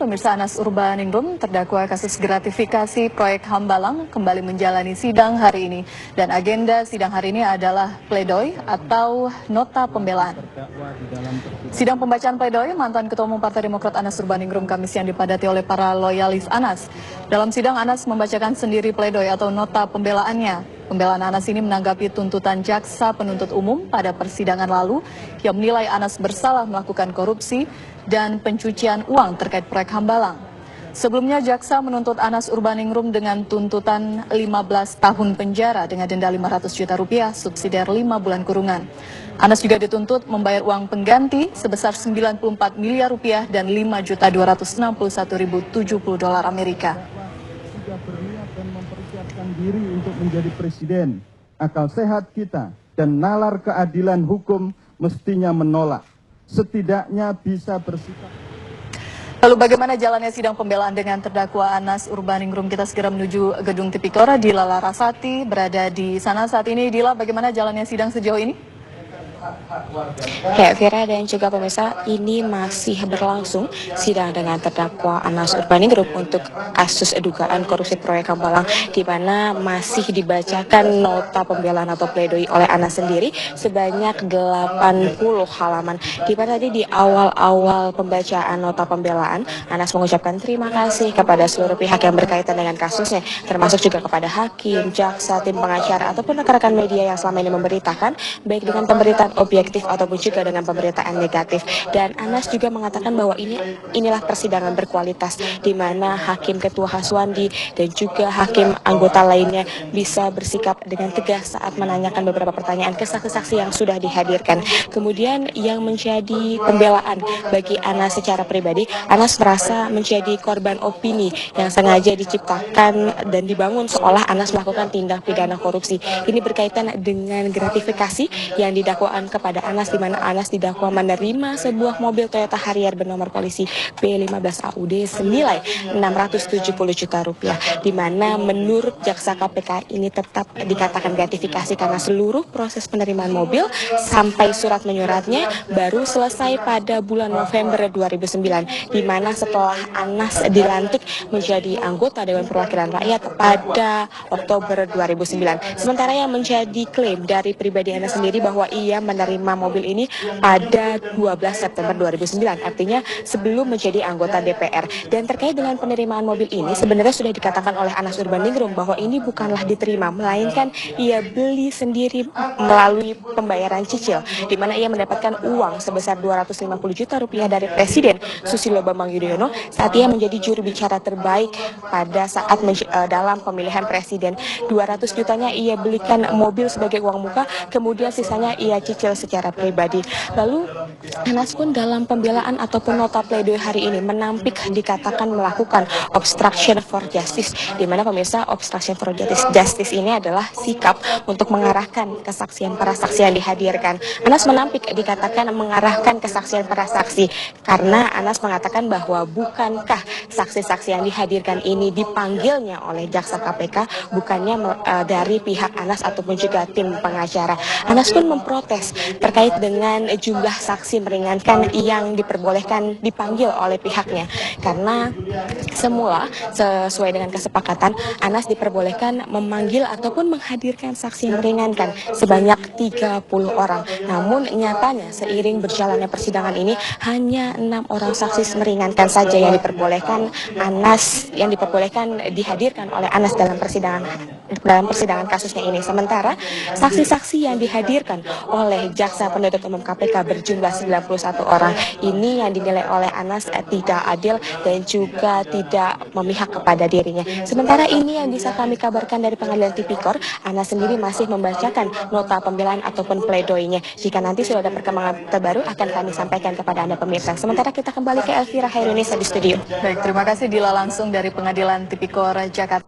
pemirsa, Anas Urbaningrum, terdakwa kasus gratifikasi proyek Hambalang, kembali menjalani sidang hari ini. Dan agenda sidang hari ini adalah pledoi atau nota pembelaan. Sidang pembacaan pledoi mantan Ketua Umum Partai Demokrat Anas Urbaningrum Kamis yang dipadati oleh para loyalis Anas. Dalam sidang, Anas membacakan sendiri pledoi atau nota pembelaannya. Pembelaan Anas ini menanggapi tuntutan jaksa penuntut umum pada persidangan lalu yang menilai Anas bersalah melakukan korupsi dan pencucian uang terkait proyek Hambalang. Sebelumnya jaksa menuntut Anas Urbaningrum dengan tuntutan 15 tahun penjara dengan denda 500 juta rupiah subsidiar 5 bulan kurungan. Anas juga dituntut membayar uang pengganti sebesar 94 miliar rupiah dan 5.261.070 dolar Amerika. Sudah berniat dan mempersiapkan diri untuk menjadi presiden. Akal sehat kita dan nalar keadilan hukum mestinya menolak. Setidaknya bisa bersikap. Lalu bagaimana jalannya sidang pembelaan dengan terdakwa Anas Urbaningrum? Kita segera menuju gedung Tipikor. Dila Larasati berada di sana saat ini. Dila, bagaimana jalannya sidang sejauh ini? Ya, Vira dan juga pemirsa, ini masih berlangsung sidang dengan terdakwa Anas Urbaningrum untuk kasus dugaan korupsi proyek Hambalang, di mana masih dibacakan nota pembelaan atau pledoi oleh Anas sendiri sebanyak 80 halaman. Di mana tadi di awal-awal pembacaan nota pembelaan, Anas mengucapkan terima kasih kepada seluruh pihak yang berkaitan dengan kasusnya, termasuk juga kepada hakim, jaksa, tim pengacara, ataupun rekan-rekan media yang selama ini memberitakan, baik dengan pemberitaan objektif ataupun juga dengan pemberitaan negatif. Dan Anas juga mengatakan bahwa inilah persidangan berkualitas, di mana hakim ketua Haswandi dan juga hakim anggota lainnya bisa bersikap dengan tegas saat menanyakan beberapa pertanyaan ke saksi-saksi yang sudah dihadirkan. Kemudian yang menjadi pembelaan bagi Anas secara pribadi, Anas merasa menjadi korban opini yang sengaja diciptakan dan dibangun seolah Anas melakukan tindak pidana korupsi. Ini berkaitan dengan gratifikasi yang didakwaan kepada Anas, di mana Anas didakwa menerima sebuah mobil Toyota Harrier bernomor polisi P15 AUD senilai 670 juta rupiah, di mana menurut jaksa KPK ini tetap dikatakan gratifikasi karena seluruh proses penerimaan mobil sampai surat menyuratnya baru selesai pada bulan November 2009, di mana setelah Anas dilantik menjadi anggota Dewan Perwakilan Rakyat pada Oktober 2009. Sementara yang menjadi klaim dari pribadi Anas sendiri bahwa ia menerima mobil ini pada 12 September 2009, artinya sebelum menjadi anggota DPR. Dan terkait dengan penerimaan mobil ini, sebenarnya sudah dikatakan oleh Anas Urbaningrum bahwa ini bukanlah diterima, melainkan ia beli sendiri melalui pembayaran cicil, di mana ia mendapatkan uang sebesar 250 juta rupiah dari Presiden Susilo Bambang Yudhoyono saat ia menjadi juru bicara terbaik pada saat dalam pemilihan presiden. 200 jutanya ia belikan mobil sebagai uang muka, kemudian sisanya ia cicil secara pribadi. Lalu Anas pun dalam pembelaan ataupun nota pledoi hari ini menampik dikatakan melakukan obstruction for justice, di mana pemirsa, obstruction for justice ini adalah sikap untuk mengarahkan kesaksian para saksi yang dihadirkan. Anas menampik dikatakan mengarahkan kesaksian para saksi karena Anas mengatakan bahwa bukankah saksi-saksi yang dihadirkan ini dipanggilnya oleh jaksa KPK, bukannya dari pihak Anas ataupun juga tim pengacara. Anas pun memprotes terkait dengan jumlah saksi meringankan yang diperbolehkan dipanggil oleh pihaknya, karena semula sesuai dengan kesepakatan Anas diperbolehkan memanggil ataupun menghadirkan saksi yang meringankan sebanyak 30 orang. Namun nyatanya seiring berjalannya persidangan ini hanya 6 orang saksi meringankan saja yang diperbolehkan dihadirkan oleh Anas dalam persidangan kasusnya ini. Sementara saksi-saksi yang dihadirkan oleh jaksa penuntut umum KPK berjumlah 91 orang. Ini yang dinilai oleh Anas tidak adil dan juga tidak memihak kepada dirinya. Sementara ini yang bisa kami kabarkan dari Pengadilan Tipikor, Anas sendiri masih membacakan nota pembelaan ataupun pledoinya. Jika nanti sudah ada perkembangan terbaru akan kami sampaikan kepada Anda pemirsa. Sementara kita kembali ke Elvira Hairunisa di studio. Baik, terima kasih Dila langsung dari Pengadilan Tipikor Jakarta.